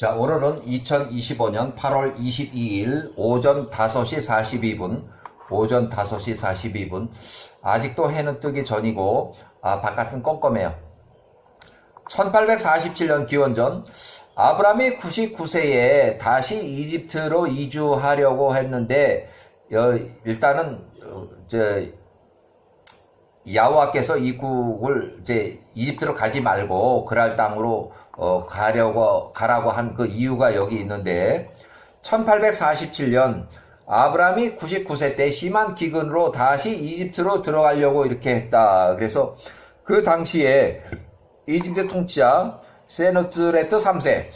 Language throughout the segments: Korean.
자, 오늘은 2025년 8월 22일 오전 5시 42분, 오전 5시 42분. 아직도 해는 뜨기 전이고, 바깥은 껌껌해요. 1847년 기원전, 아브라함이 99세에 다시 이집트로 이주하려고 했는데, 일단은, 야호와께서 이국을 이집트로 가지 말고 그랄 땅으로 가라고 한 그 이유가 여기 있는데, 1847년 아브라함이 99세 때 심한 기근으로 다시 이집트로 들어가려고 이렇게 했다. 그래서 그 당시에 이집트 통치자 세누스레트 3세,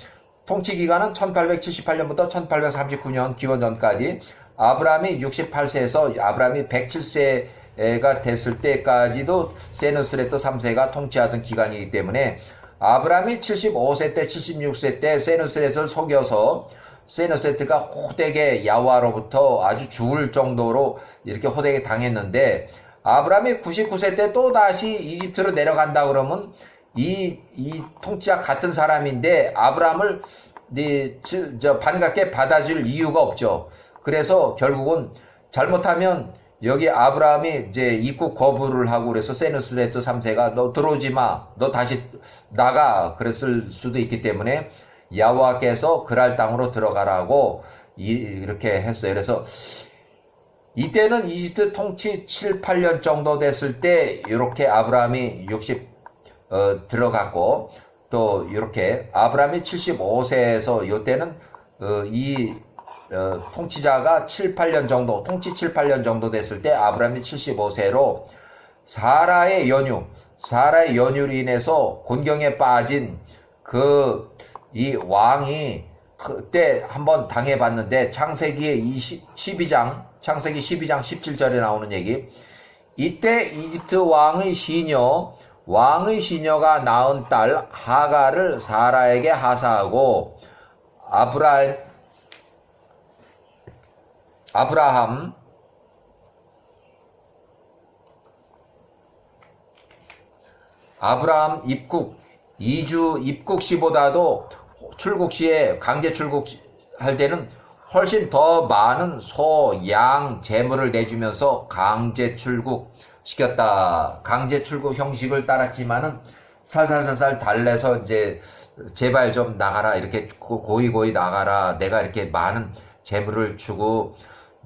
통치 기간은 1878년부터 1839년 기원전까지, 아브라함이 68세에서 아브라함이 107세가 됐을 때까지도 세누스레트 3세가 통치하던 기간이기 때문에, 아브라함이 75세 때 76세 때 세누스렛을 속여서 세누스렛가 호되게 야호와로부터 아주 죽을 정도로 이렇게 호되게 당했는데, 아브라함이 99세 때 또 다시 이집트로 내려간다 그러면 이 통치자 같은 사람인데 아브라함을 반갑게 받아줄 이유가 없죠. 그래서 결국은 잘못하면 여기 아브라함이 입국 거부를 하고, 그래서 세누스레트 3세가 너 들어오지 마, 너 다시 나가, 그랬을 수도 있기 때문에 야호와께서 그랄 땅으로 들어가라고 이렇게 했어요. 그래서 이때는 이집트 통치 7, 8년 정도 됐을 때 이렇게 아브라함이 들어갔고, 또 이렇게 아브라함이 75세에서 이때는 통치자가 7, 8년 정도, 통치 7, 8년 정도 됐을 때 아브라함이 75세로 사라의 연유로 인해서 곤경에 빠진 이 왕이 그때 한번 당해봤는데, 창세기 12장 17절에 나오는 얘기, 이때 이집트 왕의 시녀가 낳은 딸 하가를 사라에게 하사하고, 아브라함 입국 시보다도 출국 시에 강제 출국할 때는 훨씬 더 많은 소, 양, 재물을 내주면서 강제 출국 시켰다. 강제 출국 형식을 따랐지만은 살살살살 달래서 제발 좀 나가라, 이렇게 고이 나가라, 내가 이렇게 많은 재물을 주고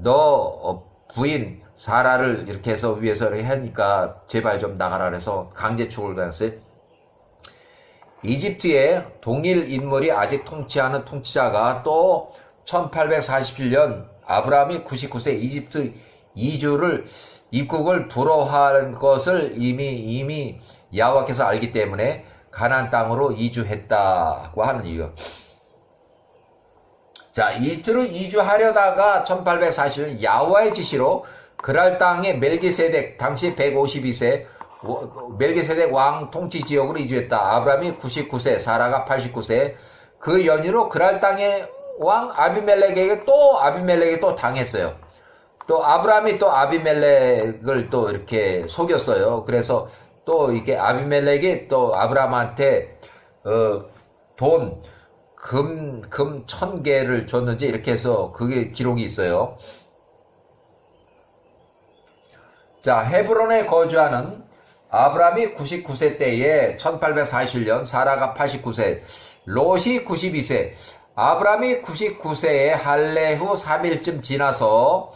너 부인 사라를 이렇게 해서 위해서 이렇게 하니까 제발 좀 나가라 그래서 강제 출국을 했어요. 이집트의 동일 인물이 아직 통치하는 통치자가 또 1847년 아브라함이 99세 이집트 입국을 불허한 것을 이미 야호와께서 알기 때문에 가나안 땅으로 이주했다고 하는 이유. 자, 이집트로 이주하려다가 1840년 야호와의 지시로 그랄 땅에 멜기세덱, 당시 152세 멜기세덱 왕 통치 지역으로 이주했다. 아브라함이 99세, 사라가 89세. 그 연유로 그랄 땅의 왕 아비멜렉에게 또 당했어요. 또 아브라함이 또 아비멜렉을 또 이렇게 속였어요. 그래서 또 이게 아비멜렉이 또 아브라함한테 금 1000개를 줬는지 이렇게 해서 그게 기록이 있어요. 자, 헤브론에 거주하는 아브라함이 99세 때에 1841년, 사라가 89세, 롯이 92세, 아브라함이 99세에 할례 후 3일쯤 지나서,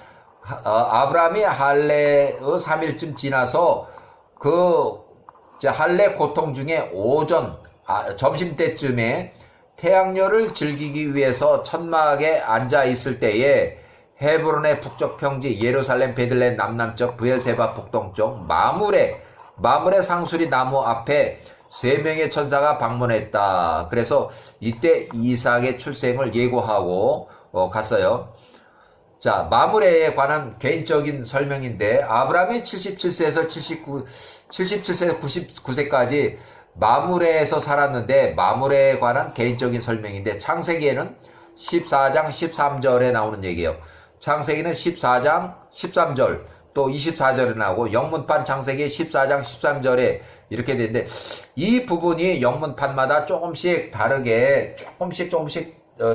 할례 고통 중에 점심때쯤에 태양열을 즐기기 위해서 천막에 앉아 있을 때에 헤브론의 북쪽 평지 예루살렘 베들레헴 남남쪽 브엘세바 북동쪽 마므레 상수리 나무 앞에 3명의 천사가 방문했다. 그래서 이때 이삭의 출생을 예고하고 갔어요. 자, 마므레에 관한 개인적인 설명인데, 아브라함이 77세에서 99세까지 마므레에서 살았는데, 마므레에 관한 개인적인 설명인데, 창세기에는 14장 13절에 나오는 얘기예요. 창세기는 14장 13절 또 24절에 나오고, 영문판 창세기 14장 13절에 이렇게 되는데 이 부분이 영문판마다 조금씩 다르게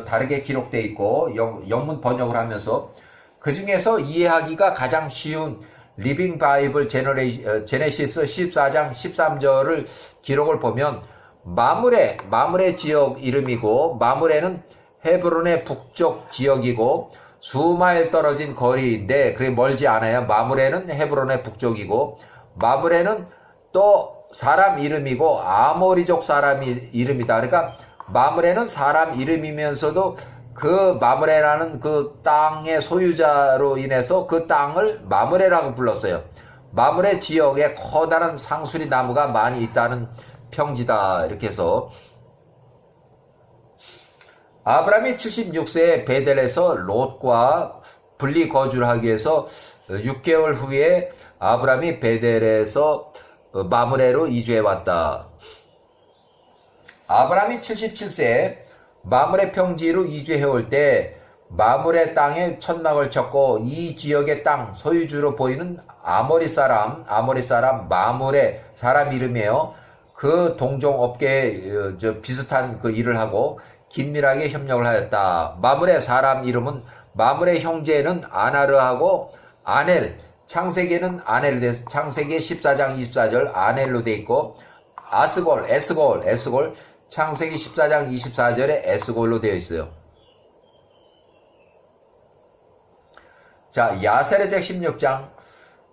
다르게 기록되어 있고 영문 번역을 하면서 그 중에서 이해하기가 가장 쉬운 리빙 바이블 제네시스 14장 13절을 기록을 보면 마므레 지역 이름이고 마므레는 헤브론의 북쪽 지역이고 수마일 떨어진 거리인데 그게 멀지 않아요. 마므레는 헤브론의 북쪽이고 마므레는 또 사람 이름이고 아모리족 사람 이름이다. 그러니까 마므레는 사람 이름이면서도 그 마므레라는 그 땅의 소유자로 인해서 그 땅을 마므레라고 불렀어요. 마므레 지역에 커다란 상수리 나무가 많이 있다는 평지다. 이렇게 해서 아브라함이 76세에 베델에서 롯과 분리 거주를 하기 위해서 6개월 후에 아브라함이 베델에서 마므레로 이주해 왔다. 아브라함이 77세에 마므레 평지로 이주해 올 때 마므레 땅에 천막을 쳤고 이 지역의 땅 소유주로 보이는 아모리 사람 마므레 사람 이름이에요. 그 동종 업계에 비슷한 그 일을 하고 긴밀하게 협력을 하였다. 마므레 사람 이름은 마므레 형제는 아나르하고 아넬, 창세기에는 아넬로 돼 창세기 14장 24절 아넬로 돼 있고 에스골 창세기 14장 24절에 에스골로 되어 있어요. 자, 야세레책 16장.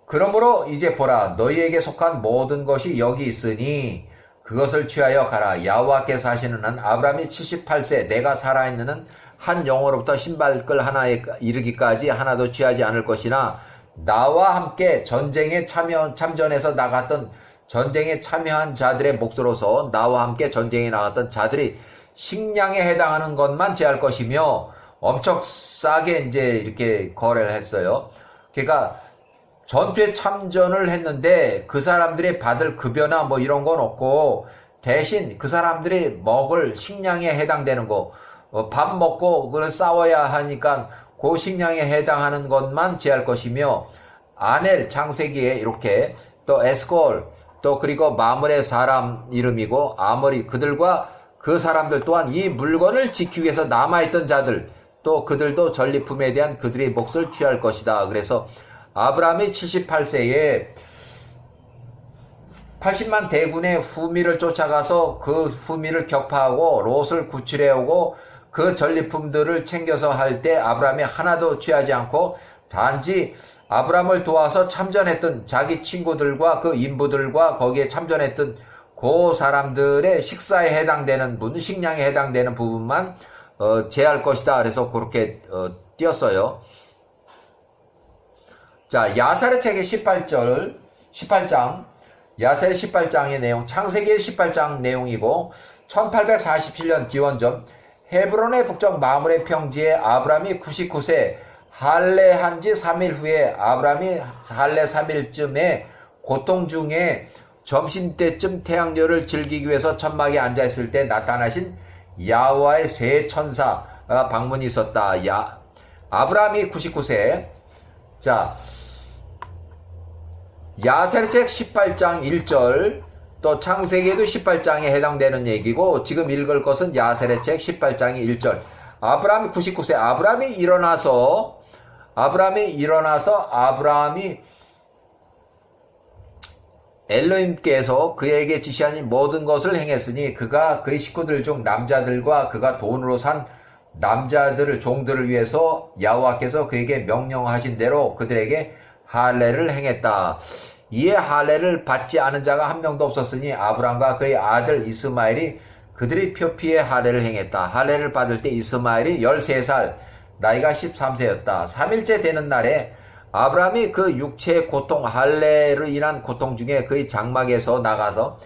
그러므로 이제 보라, 너희에게 속한 모든 것이 여기 있으니 그것을 취하여 가라. 여호와께서 하시는 한 아브라함이 78세 내가 살아있는 한 영혼으로부터 신발끈 하나에 이르기까지 하나도 취하지 않을 것이나 나와 함께 전쟁에 참전해서 나갔던 전쟁에 참여한 자들의 몫으로서 나와 함께 전쟁에 나갔던 자들이 식량에 해당하는 것만 제할 것이며 엄청 싸게 이제 이렇게 거래를 했어요. 그러니까 전투에 참전을 했는데 그 사람들이 받을 급여나 뭐 이런 건 없고 대신 그 사람들이 먹을 식량에 해당되는 거, 밥 먹고 그걸 싸워야 하니까 그 식량에 해당하는 것만 제할 것이며 아넬 창세기에 이렇게 또 에스콜 또 그리고 마므레 사람 이름이고 아모리 그들과 그 사람들 또한 이 물건을 지키기 위해서 남아있던 자들 또 그들도 전리품에 대한 그들의 몫을 취할 것이다. 그래서 아브라함이 78세에 80만 대군의 후미를 쫓아가서 그 후미를 격파하고 롯을 구출해오고 그 전리품들을 챙겨서 할 때 아브라함이 하나도 취하지 않고 단지 아브라함을 도와서 참전했던 자기 친구들과 그 인부들과 거기에 참전했던 그 사람들의 식사에 해당되는 식량에 해당되는 부분만 제할 것이다. 그래서 그렇게 띄었어요. 자, 야사레 책의 18장, 야사레 18장의 내용, 창세기의 18장 내용이고 1847년 기원전 헤브론의 북쪽 마므레 평지에 아브라함이 99세 할례한 지 3일 후에 아브라함이 할례 3일쯤에 고통 중에 점심때쯤 태양열을 즐기기 위해서 천막에 앉아있을 때 나타나신 야호와의 세 천사가 방문이 있었다. 아브라함이 99세. 자, 야세르책 18장 1절 또 창세기에도 18장에 해당되는 얘기고 지금 읽을 것은 야세르책 18장의 1절. 아브라함이 99세. 아브라함이 엘로힘께서 그에게 지시하신 모든 것을 행했으니 그가 그의 식구들 중 남자들과 그가 돈으로 산 남자들을 종들을 위해서 여호와께서 그에게 명령하신 대로 그들에게 할례를 행했다. 이에 할례를 받지 않은 자가 한 명도 없었으니 아브람과 그의 아들 이스마엘이 그들의 표피에 할례를 행했다. 할례를 받을 때 이스마엘이 13살, 나이가 13세였다. 3일째 되는 날에 아브라함이 그 육체의 고통, 할례로 인한 고통 중에 그의 장막에서 나가서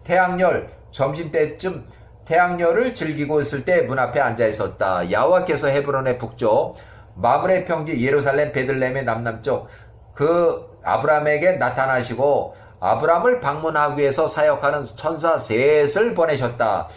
태양열, 점심때쯤 태양열을 즐기고 있을 때 문 앞에 앉아 있었다. 여호와께서 헤브론의 북쪽, 마므레 평지 예루살렘 베들레헴의 남남쪽 그 아브라함에게 나타나시고 아브라함을 방문하기 위해서 사역하는 천사 셋을 보내셨다.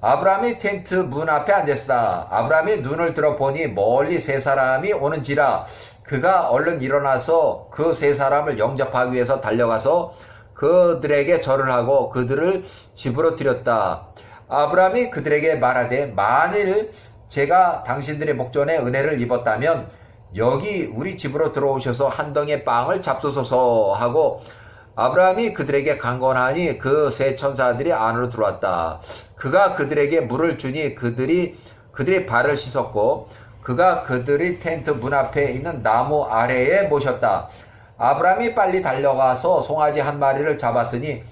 아브라함이 텐트 문 앞에 앉았다. 아브라함이 눈을 들어보니 멀리 세 사람이 오는지라 그가 얼른 일어나서 그 세 사람을 영접하기 위해서 달려가서 그들에게 절을 하고 그들을 집으로 들였다. 아브라함이 그들에게 말하되 만일 제가 당신들의 목전에 은혜를 입었다면 여기 우리 집으로 들어오셔서 한 덩이의 빵을 잡수소서 하고 아브라함이 그들에게 강권하니 그 세 천사들이 안으로 들어왔다. 그가 그들에게 물을 주니 그들이 발을 씻었고 그가 그들이 텐트 문 앞에 있는 나무 아래에 모셨다. 아브라함이 빨리 달려가서 송아지 한 마리를 잡았으니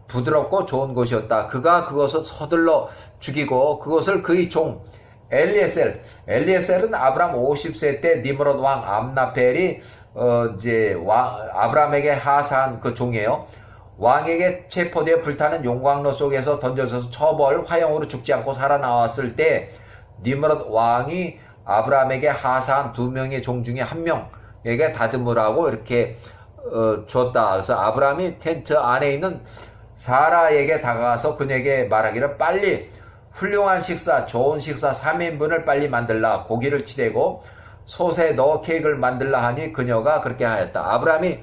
부드럽고 좋은 것이었다. 그가 그것을 서둘러 죽이고 그것을 그의 종 엘리에셀은 아브라함 50세 때 니므롯 왕 암나펠이 아브라함에게 하사한 그 종이에요. 왕에게 체포되어 불타는 용광로 속에서 던져져서 처벌 화형으로 죽지 않고 살아나왔을 때 니므롯 왕이 아브라함에게 하사한 2명의 종 중에 1명에게 다듬으라고 이렇게 줬다. 그래서 아브라함이 텐트 안에 있는 사라에게 다가가서 그녀에게 말하기를 빨리 훌륭한 식사, 좋은 식사 3인분을 빨리 만들라. 고기를 치대고 솥에 넣어 케이크를 만들라 하니 그녀가 그렇게 하였다. 아브라함이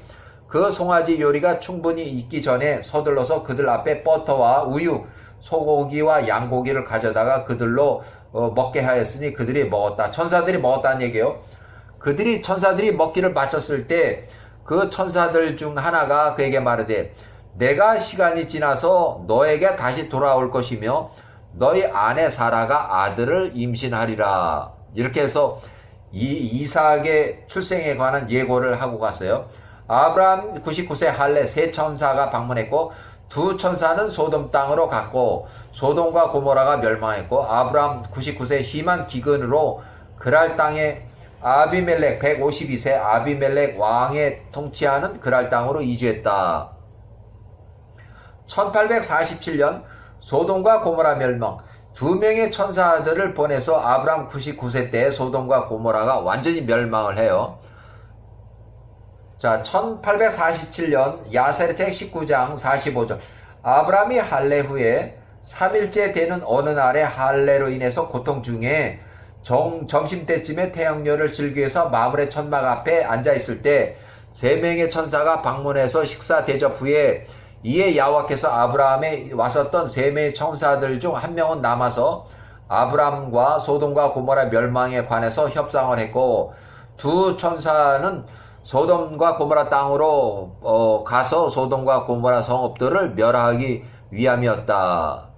그 송아지 요리가 충분히 익기 전에 서둘러서 그들 앞에 버터와 우유, 소고기와 양고기를 가져다가 그들로 먹게 하였으니 그들이 먹었다. 천사들이 먹었다는 얘기예요. 천사들이 먹기를 마쳤을 때 그 천사들 중 하나가 그에게 말하되 내가 시간이 지나서 너에게 다시 돌아올 것이며 너희 아내 사라가 아들을 임신하리라. 이렇게 해서 이삭의 출생에 관한 예고를 하고 갔어요. 아브라함 99세 할례 세 천사가 방문했고 2 천사는 소돔 땅으로 갔고 소돔과 고모라가 멸망했고 아브라함 99세 심한 기근으로 그랄 땅에 아비멜렉 152세 아비멜렉 왕의 통치하는 그랄 땅으로 이주했다. 1847년 소돔과 고모라 멸망. 2명의 천사들을 보내서 아브라함 99세 때 소돔과 고모라가 완전히 멸망을 해요. 자, 1847년 야세르책 19장 45절. 아브라함이 할례 후에 3일째 되는 어느 날에 할례로 인해서 고통 중에 점심때쯤에 태양열을 즐기면서 마물의 천막 앞에 앉아있을 때 3명의 천사가 방문해서 식사 대접 후에 이에 야호와께서 아브라함에 왔었던 3명의 천사들 중 1명은 남아서 아브라함과 소돔과 고모라 멸망에 관해서 협상을 했고 2 천사는 소돔과 고모라 땅으로 가서 소돔과 고모라 성읍들을 멸하기 위함이었다.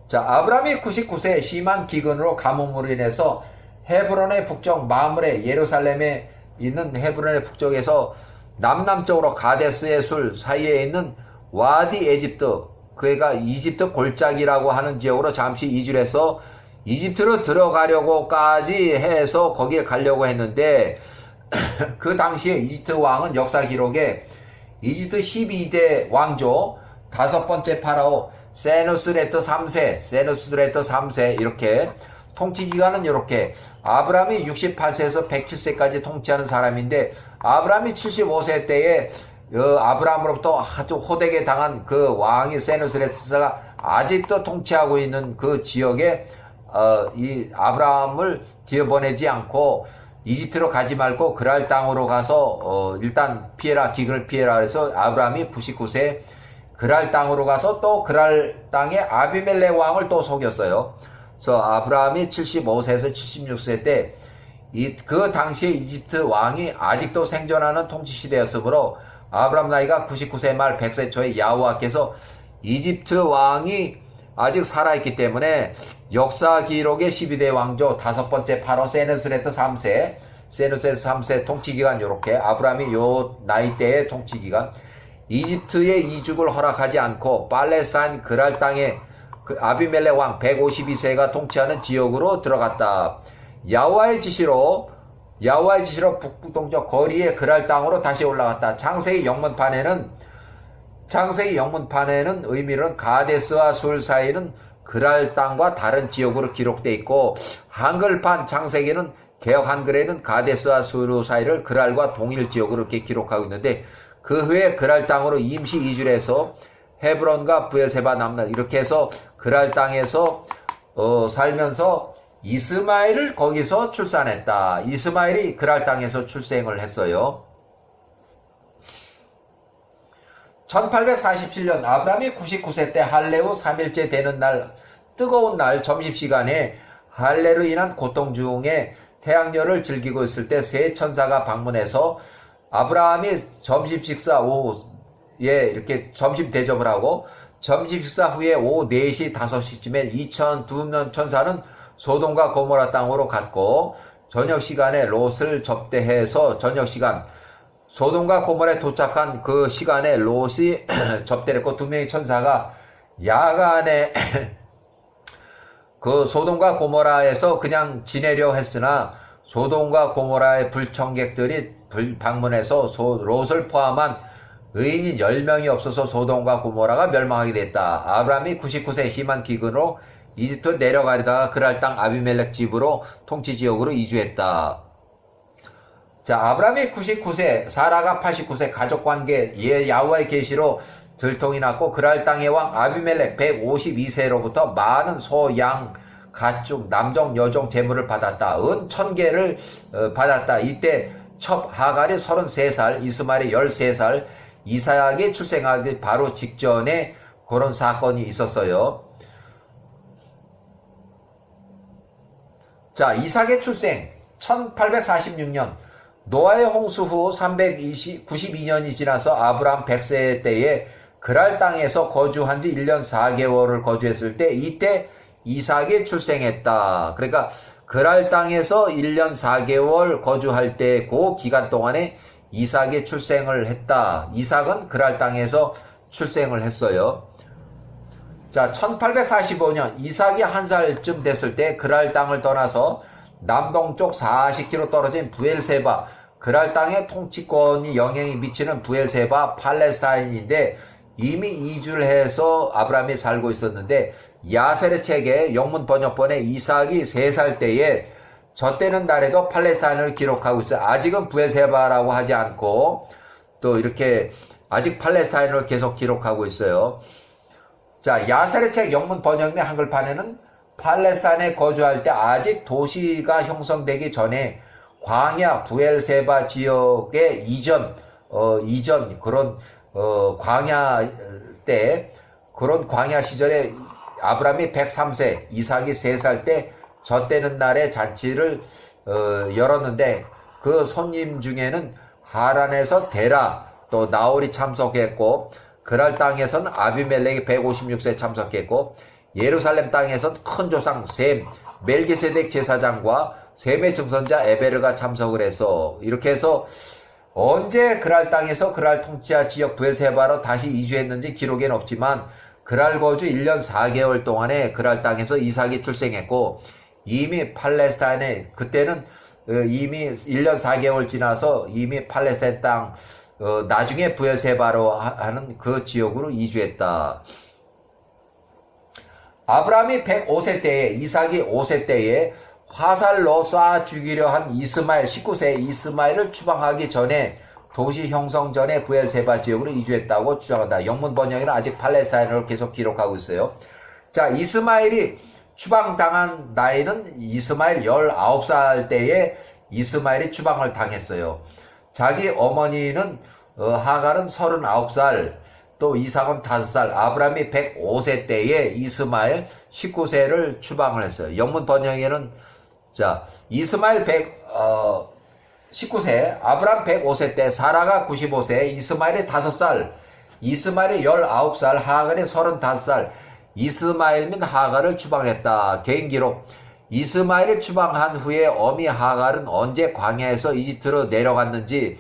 자, 아브라함이 99세 심한 기근으로 가뭄으로 인해서 헤브론의 북쪽 마므레 예루살렘에 있는 헤브론의 북쪽에서 남남쪽으로 가데스의 술 사이에 있는 와디 에집트, 그가 이집트 골짜기라고 하는 지역으로 잠시 이주를 해서 이집트로 들어가려고까지 해서 거기에 가려고 했는데 그 당시에 이집트 왕은 역사 기록에 이집트 12대 왕조 5번째 파라오 세누스레트 3세 이렇게 통치기간은 이렇게 아브라함이 68세에서 107세까지 통치하는 사람인데 아브라함이 75세 때에 아브라함으로부터 아주 호되게 당한 그 왕이 세누스레트가 아직도 통치하고 있는 그 지역에 이 아브라함을 뒤어보내지 않고 이집트로 가지 말고 그랄 땅으로 가서 일단 피해라, 기근을 피해라 해서 아브라함이 99세 그랄 땅으로 가서 또 그랄 땅에 아비멜렉 왕을 또 속였어요. 그래서 아브라함이 75세에서 76세 때 그 당시에 이집트 왕이 아직도 생존하는 통치 시대였으므로 아브라함 나이가 99세 말 100세 초에 야호와께서 이집트 왕이 아직 살아있기 때문에 역사 기록의 12대 왕조 5번째 파로 세누스레트 3세 통치기간 요렇게 아브라함이 요 나이대의 통치기간 이집트의 이주를 허락하지 않고 팔레스타인 그랄 땅에 그 아비멜렉 왕 152세가 통치하는 지역으로 들어갔다. 야호와의 지시로 북동쪽 거리의 그랄 땅으로 다시 올라갔다. 창세기 영문판에는 의미로는 가데스와 술 사이는 그랄 땅과 다른 지역으로 기록되어 있고 한글판 창세기는 개혁 한글에는 가데스와 술 사이를 그랄과 동일 지역으로 이렇게 기록하고 있는데 그 후에 그랄 땅으로 임시 이주를 해서 헤브론과 브에세바 남나 이렇게 해서 그랄 땅에서 살면서 이스마엘을 거기서 출산했다. 이스마엘이 그랄 땅에서 출생을 했어요. 1847년 아브라함이 99세 때 할례 후 3일째 되는 날 뜨거운 날 점심시간에 할례로 인한 고통 중에 태양열을 즐기고 있을 때 세 천사가 방문해서 아브라함이 점심 식사 오후에 이렇게 점심 대접을 하고 점심 식사 후에 오후 4시 5시쯤에 2002명 천사는 소돔과 고모라 땅으로 갔고 저녁 시간에 롯을 접대해서 저녁 시간 소돔과 고모라에 도착한 그 시간에 롯이 접대를 했고 두 명의 천사가 야간에 그 소돔과 고모라에서 그냥 지내려 했으나 소돔과 고모라의 불청객들이 방문해서 롯을 포함한 의인이 10명이 없어서 소돔과 고모라가 멸망하게 됐다. 아브라함이 99세 힘한 기근으로 이집트 내려가려다가 그랄 땅 아비멜렉 집으로 통치지역으로 이주했다. 자, 아브라함이 99세, 사라가 89세, 가족관계, 야후와의 계시로 들통이 났고 그랄 땅의 왕 아비멜렉 152세로부터 많은 소, 양, 가축, 남종, 여종 재물을 받았다. 은 1000개를 받았다. 이때 첩 하갈이 33살, 이스마엘이 13살, 이삭이 출생하기 바로 직전에 그런 사건이 있었어요. 자, 이삭의 출생 1846년 노아의 홍수 후 392년이 지나서 아브라함 100세 때에 그랄 땅에서 거주한 지 1년 4개월을 거주했을 때 이때 이삭이 출생했다. 그러니까 그랄 땅에서 1년 4개월 거주할 때 그 기간 동안에 이삭이 출생을 했다. 이삭은 그랄 땅에서 출생을 했어요. 자, 1845년 이삭이 1살쯤 됐을 때 그랄 땅을 떠나서 남동쪽 40km 떨어진 부엘세바, 그랄 땅의 통치권이 영향이 미치는 부엘세바 팔레스타인인데 이미 이주를 해서 아브라함이 살고 있었는데 야셀의 책에 영문 번역본에 이삭이 3살 때에 젖되는 날에도 팔레스타인을 기록하고 있어요. 아직은 부엘세바라고 하지 않고 또 이렇게 아직 팔레스타인을 계속 기록하고 있어요. 자, 야셀의 책 영문 번역 및 한글판에는 팔레스타인에 거주할 때 아직 도시가 형성되기 전에 광야 부엘세바 지역의 이전 그런 광야 때 그런 광야 시절에 아브라함이 103세, 이삭이 3살 때 젖되는 날에 잔치를 열었는데 그 손님 중에는 하란에서 데라 또 나홀이 참석했고 그랄 땅에서는 아비멜렉이 156세 참석했고 예루살렘 땅에서는 큰 조상 셈, 멜기세덱 제사장과 셈의 증손자 에베르가 참석을 해서 이렇게 해서 언제 그랄 땅에서 그랄 통치하 지역 부엘세바로 다시 이주했는지 기록에는 없지만 그랄 거주 1년 4개월 동안에 그랄 땅에서 이삭이 출생했고 이미 팔레스타인에 그때는 이미 1년 4개월 지나서 이미 팔레스타인 땅 나중에 부엘세바로 하는 그 지역으로 이주했다. 아브라함이 105세 때에 이삭이 5세 때에 화살로 쏴 죽이려 한 이스마엘 19세 이스마엘을 추방하기 전에 도시 형성 전에 부엘세바 지역으로 이주했다고 주장한다. 영문 번역에는 아직 팔레스타인을 계속 기록하고 있어요. 자, 이스마엘이 추방당한 나이는 이스마엘 19살 때에 이스마엘이 추방을 당했어요. 자기 어머니는 하갈은 39살, 또 이삭은 5살, 아브라함이 105세 때에 이스마엘 19세를 추방을 했어요. 영문 번역에는 자, 이스마엘 19세, 아브라함 105세 때 사라가 95세, 이스마엘이 5살, 이스마엘이 19살, 하갈이 35살, 이스마엘 및 하갈을 추방했다. 개인기록 이스마엘이 추방한 후에 어미 하갈은 언제 광야에서 이집트로 내려갔는지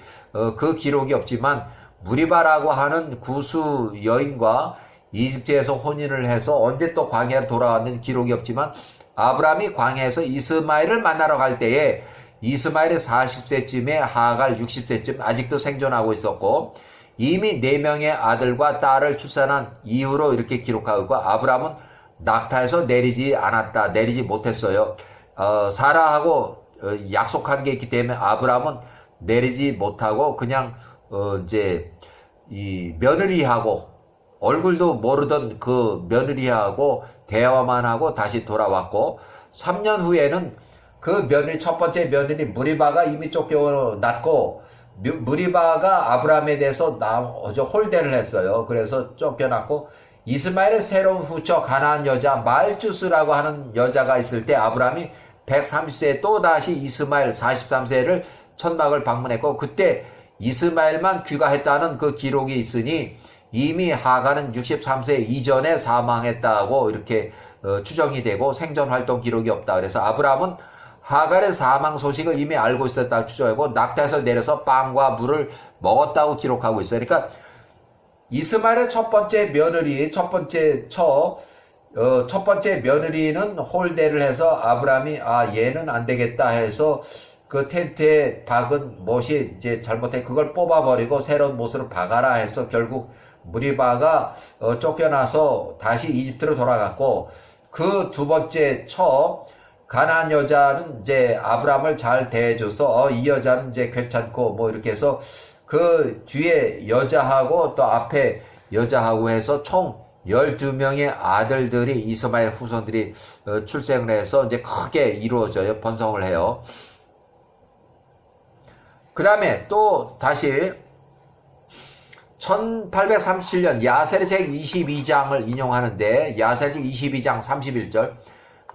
그 기록이 없지만 무리바라고 하는 구수 여인과 이집트에서 혼인을 해서 언제 또 광야로 돌아왔는지 기록이 없지만 아브라함이 광야에서 이스마엘을 만나러 갈 때에 이스마엘이 40세쯤에 하갈 60세쯤 아직도 생존하고 있었고 이미 4명의 아들과 딸을 출산한 이후로 이렇게 기록하고 있고 아브라함은 낙타에서 내리지 못했어요. 사라하고 약속한 게 있기 때문에 아브라함은 내리지 못하고 그냥 이제 이 며느리하고 얼굴도 모르던 그 며느리하고 대화만 하고 다시 돌아왔고 3년 후에는 그 며느리 첫 번째 며느리 무리바가 이미 쫓겨났고 무리바가 아브라함에 대해서 홀대를 했어요. 그래서 쫓겨났고 이스마엘의 새로운 후처 가나안 여자 말주스라고 하는 여자가 있을 때 아브라함이 130세에 또 다시 이스마엘 43세를 천막을 방문했고 그때 이스마엘만 귀가했다는 그 기록이 있으니 이미 하가는 63세 이전에 사망했다고 이렇게 추정이 되고 생존 활동 기록이 없다. 그래서 아브라함은 하갈의 사망 소식을 이미 알고 있었다고 추정하고 낙타에서 내려서 빵과 물을 먹었다고 기록하고 있어요. 그러니까 이스마엘의 첫 번째 며느리, 첫 번째 며느리는 홀대를 해서 아브라함이 얘는 안 되겠다 해서 그 텐트에 박은 못이 이제 잘못해 그걸 뽑아버리고 새로운 못으로 박아라 해서 결국 무리바가 쫓겨나서 다시 이집트로 돌아갔고 그 두 번째 가나안 여자는 이제 아브라함을 잘 대해줘서 이 여자는 이제 괜찮고 뭐 이렇게 해서 그 뒤에 여자하고 또 앞에 여자하고 해서 총 12명의 아들들이 이스마엘 후손들이 출생을 해서 이제 크게 이루어져요. 번성을 해요. 그 다음에 또 다시 1837년 야세르책 22장을 인용하는데 야세르책 22장 31절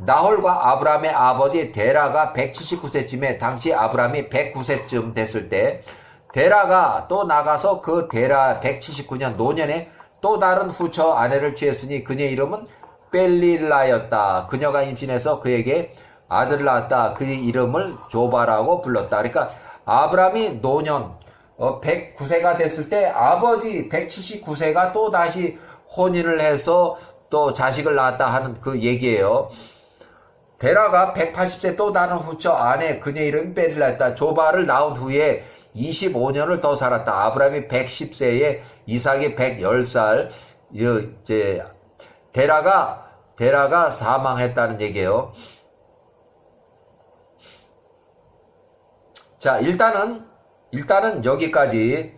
나홀과 아브라함의 아버지 데라가 179세쯤에 당시 아브라함이 109세쯤 됐을 때 데라가 또 나가서 그 데라 179년 노년에 또 다른 후처 아내를 취했으니 그녀의 이름은 벨릴라였다. 그녀가 임신해서 그에게 아들을 낳았다. 그의 이름을 조바라고 불렀다. 그러니까 아브라함이 노년 109세가 됐을 때 아버지 179세가 또 다시 혼인을 해서 또 자식을 낳았다 하는 그 얘기예요. 데라가 180세 또 다른 후처 아내 그녀의 이름이 벨릴라였다. 조바를 낳은 후에 25년을 더 살았다. 아브라함이 110세에 이삭이 110살 이제 데라가 사망했다는 얘기예요. 자, 일단은 여기까지